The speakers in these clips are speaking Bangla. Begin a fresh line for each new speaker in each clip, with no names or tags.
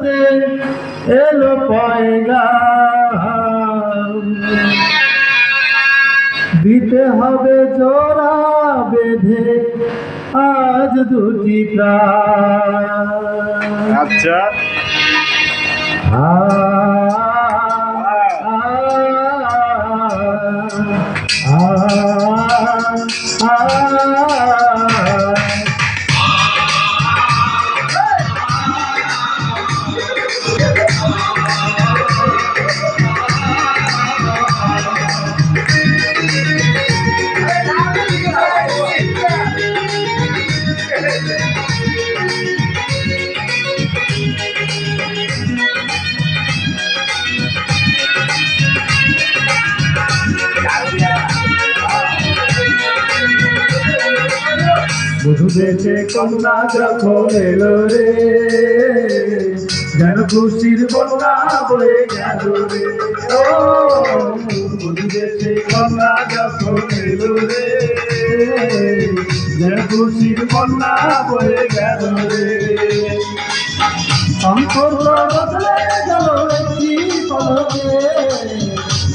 এলো পয়গাম দিতে হবে জোড়া বেঁধে আজ দুটি প্রাণ।
আচ্ছা
আ আ আ মধুদেশে কন্যা যখন এলো রে, যেন খুশির বন্যা বয়ে গেল রে। ও মধুদেশে কন্যা যখন এলো রে, যেন খুশির বন্যা বয়ে গেল রে। সম্পর্ক বদলে গেল একটি পলকে,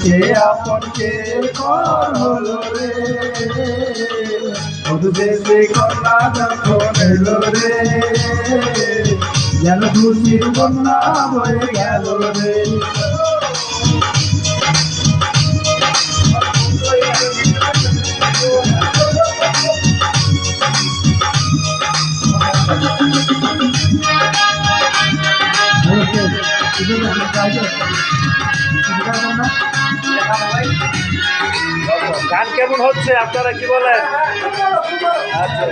কে আপন কে পর হলো রে। মধুদেশে কন্যা যখন এলো রে, যেন খুশির বন্যা বয়ে গেল রে।
গান কেমন হচ্ছে আপনারা কি বলেন? আচ্ছা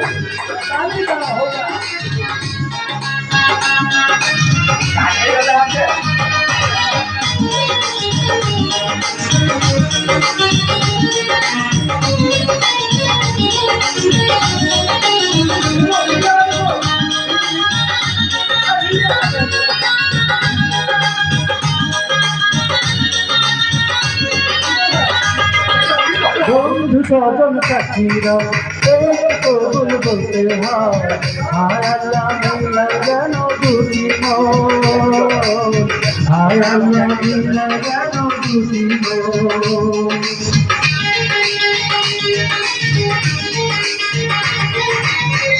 বন্ধু কদম কাঠিরা কবুল বলতে হয়, হায় আল্লাহ মিলা যেন দুটি মন, হায় আল্লাহ মিলা যেন দুটি মন।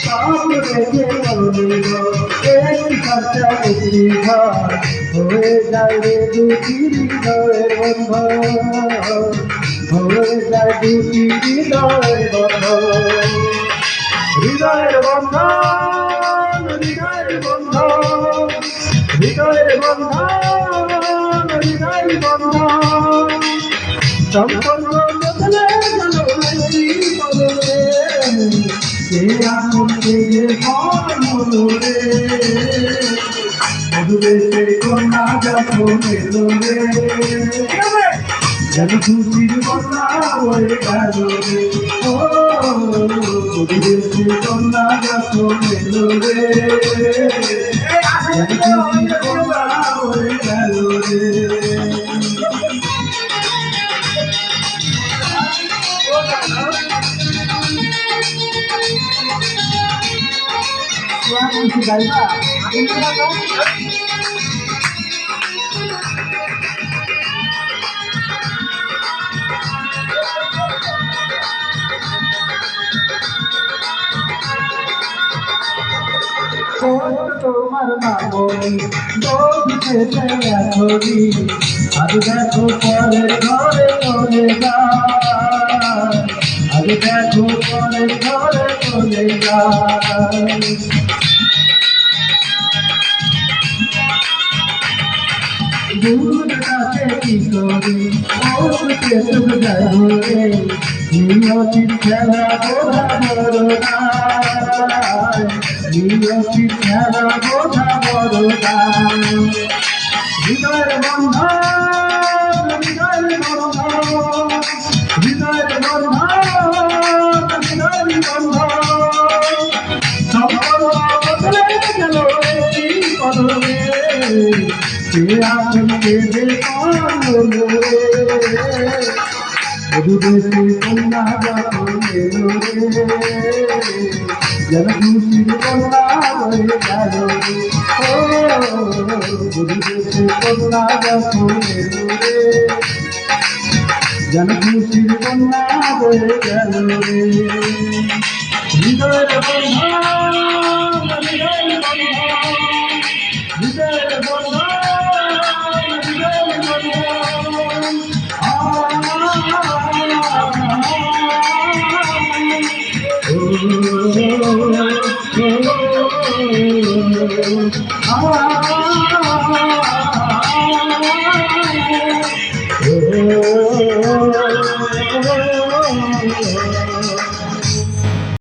সব রেখে বলিল এই খরচা বিক্রি হয়, হয়ে যায় রে দুটি হৃদয়ের বন্ধন, হয়ে যায় দুটি হৃদয়ের বন্ধন। হৃদয়ের বন্ধন, হৃদয়ের বন্ধন, হৃদয়ের বন্ধন, হৃদয়ের বন্ধন। সম্পর্ক বদলে গেল একটি পলকে, কে আপন কে পর হলো রে। মধুদেশে কন্যা যখন এলো রে, যেন খুশির বন্যা বয়ে গেল রে। ও মধুদেশে কন্যা যখন এলো রে, যেন খুশির বন্যা বয়ে গেল রে। গাইবা তোমার মামনি বলতে ছবি, আজ দেখো পরের ঘরে চলে যায়, আজ দেখো পরের ঘরে চলে যায়। দুধ কাছে কি করে ওকে সুখ যায় রে, নিয়তির খেলা বোঝা বড় নাই, নিয়তির খেলা বোঝা বড় নাই। হৃদয়ের বন্ধন, হৃদয়ের বন্ধন, হৃদয়ের বন্ধন, হৃদয়ের বন্ধন। সম্পর্ক বদলে গেল একটি পলকে, কে আপন কে পর হলো রে। মধুদেশে কন্যা যখন এলো রে, যেন খুশির কন্যা হয়ে গেল রে। ও মধুদেশে কন্যা যখন এলো রে, যেন খুশির কন্যা হয়ে গেল রে। হৃদয়ের বন্ধন, হৃদয়ের বন্ধন, হৃদয়ের বন্ধন, হৃদয়ের বন্ধন। Oh